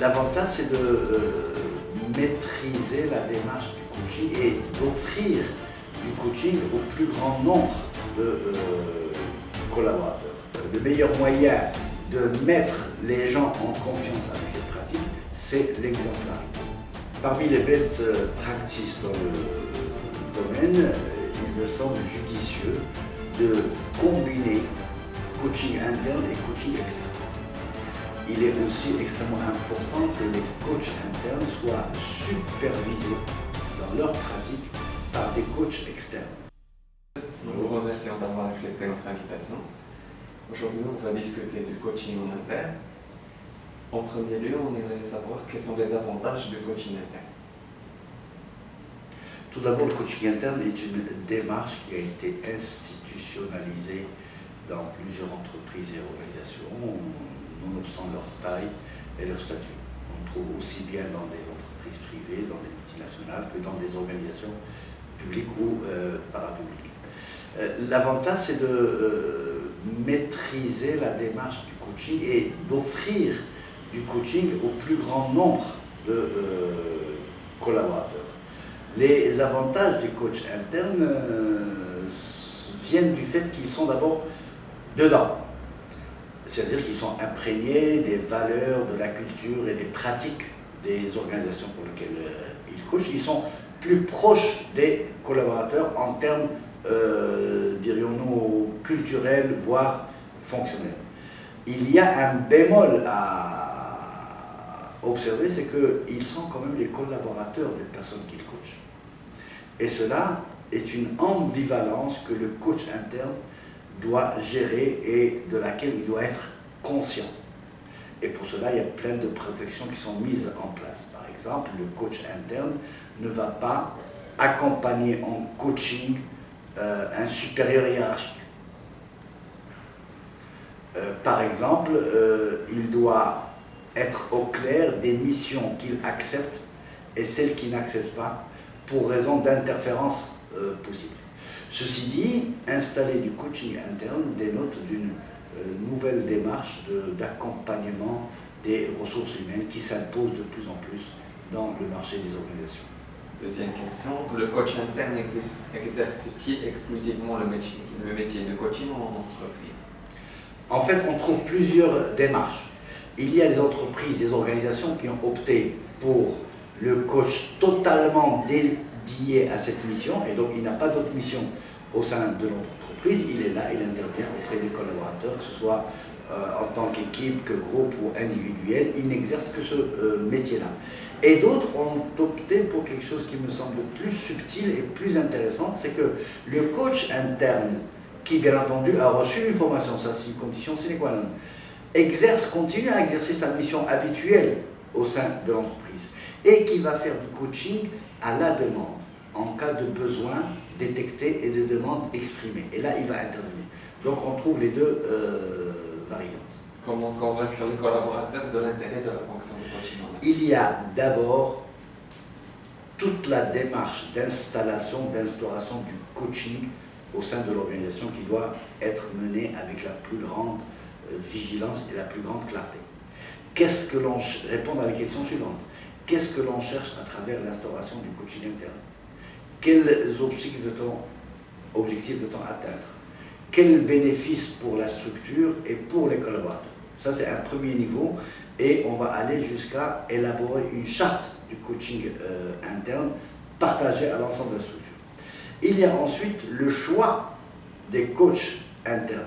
L'avantage, c'est de maîtriser la démarche du coaching et d'offrir du coaching au plus grand nombre de collaborateurs. Le meilleur moyen de mettre les gens en confiance avec cette pratique, c'est l'exemplarité. Parmi les best practices dans le domaine, il me semble judicieux de combiner coaching interne et coaching externe. Il est aussi extrêmement important que les coachs internes soient supervisés dans leur pratique par des coachs externes. Nous vous remercions d'avoir accepté notre invitation. Aujourd'hui, on va discuter du coaching en interne. En premier lieu, on aimerait savoir quels sont les avantages du coaching interne. Tout d'abord, le coaching interne est une démarche qui a été institutionnalisée dans plusieurs entreprises et organisations, nonobstant leur taille et leur statut. On le trouve aussi bien dans des entreprises privées, dans des multinationales, que dans des organisations publiques ou parapubliques. L'avantage, c'est de maîtriser la démarche du coaching et d'offrir du coaching au plus grand nombre de collaborateurs. Les avantages des coachs internes viennent du fait qu'ils sont d'abord dedans. C'est-à-dire qu'ils sont imprégnés des valeurs, de la culture et des pratiques des organisations pour lesquelles ils coachent. Ils sont plus proches des collaborateurs en termes, dirions-nous, culturels, voire fonctionnels. Il y a un bémol à observer, c'est qu'ils sont quand même les collaborateurs des personnes qu'ils coachent. Et cela est une ambivalence que le coach interne doit gérer et de laquelle il doit être conscient. Et pour cela, il y a plein de protections qui sont mises en place. Par exemple, le coach interne ne va pas accompagner en coaching un supérieur hiérarchique. Par exemple, il doit être au clair des missions qu'il accepte et celles qu'il n'accepte pas pour raison d'interférence possible. Ceci dit, installer du coaching interne dénote d'une nouvelle démarche d'accompagnement des ressources humaines qui s'impose de plus en plus dans le marché des organisations. Deuxième question, le coach interne exerce-t-il exclusivement le métier de coaching en entreprise? En fait, on trouve plusieurs démarches. Il y a des entreprises, des organisations qui ont opté pour le coach totalement dédié à cette mission, et donc il n'a pas d'autre mission au sein de l'entreprise. Il est là, il intervient auprès des collaborateurs, que ce soit en tant qu'équipe, que groupe ou individuel. Il n'exerce que ce métier-là. Et d'autres ont opté pour quelque chose qui me semble plus subtil et plus intéressant, c'est que le coach interne, qui bien entendu a reçu une formation, ça c'est une condition sine qua non, continue à exercer sa mission habituelle au sein de l'entreprise et qui va faire du coaching à la demande, en cas de besoin détecté et de demande exprimée. Et là, il va intervenir. Donc on trouve les deux variantes. Comment convaincre les collaborateurs de l'intérêt de la fonction de coaching? Il y a d'abord toute la démarche d'installation, d'instauration du coaching au sein de l'organisation qui doit être menée avec la plus grande vigilance et la plus grande clarté. Qu'est-ce que l'on répond à la question suivante? Qu'est-ce que l'on cherche à travers l'instauration du coaching interne? Quels objectifs veut-on atteindre? Quels bénéfices pour la structure et pour les collaborateurs? Ça, c'est un premier niveau et on va aller jusqu'à élaborer une charte du coaching interne partagée à l'ensemble de la structure. Il y a ensuite le choix des coachs internes.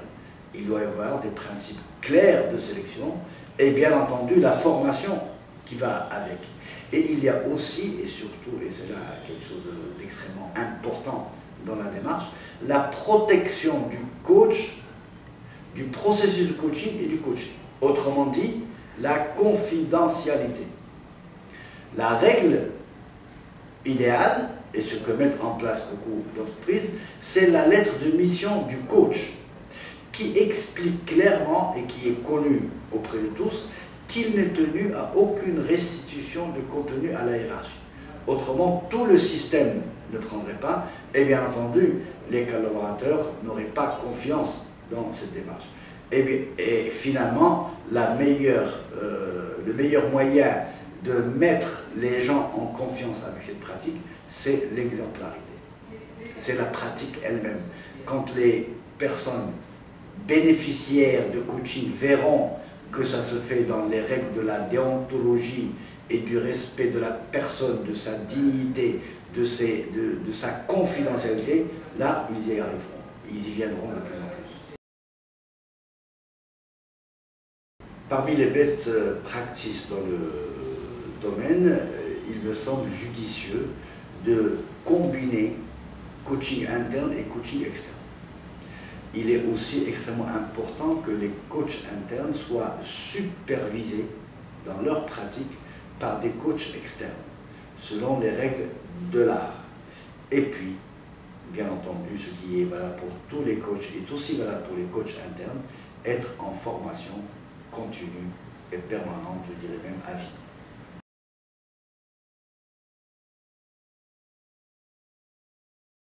Il doit y avoir des principes clairs de sélection et bien entendu la formation qui va avec. Et il y a aussi, et surtout, et c'est là quelque chose d'extrêmement important dans la démarche, la protection du coach, du processus de coaching et du coaching. Autrement dit, la confidentialité. La règle idéale, et ce que mettent en place beaucoup d'entreprises, c'est la lettre de mission du coach, qui explique clairement et qui est connu auprès de tous qu'il n'est tenu à aucune restitution de contenu à la hiérarchie. Autrement, tout le système ne prendrait pas, et bien entendu, les collaborateurs n'auraient pas confiance dans cette démarche. Et finalement, le le meilleur moyen de mettre les gens en confiance avec cette pratique, c'est l'exemplarité. C'est la pratique elle-même. Quand les personnes bénéficiaires de coaching verront que ça se fait dans les règles de la déontologie et du respect de la personne, de sa dignité, de sa confidentialité, là, ils y arriveront. Ils y viendront de plus en plus. Parmi les best practices dans le domaine, il me semble judicieux de combiner coaching interne et coaching externe. Il est aussi extrêmement important que les coachs internes soient supervisés dans leur pratique par des coachs externes, selon les règles de l'art. Et puis, bien entendu, ce qui est valable pour tous les coachs est aussi valable pour les coachs internes, être en formation continue et permanente, je dirais même à vie.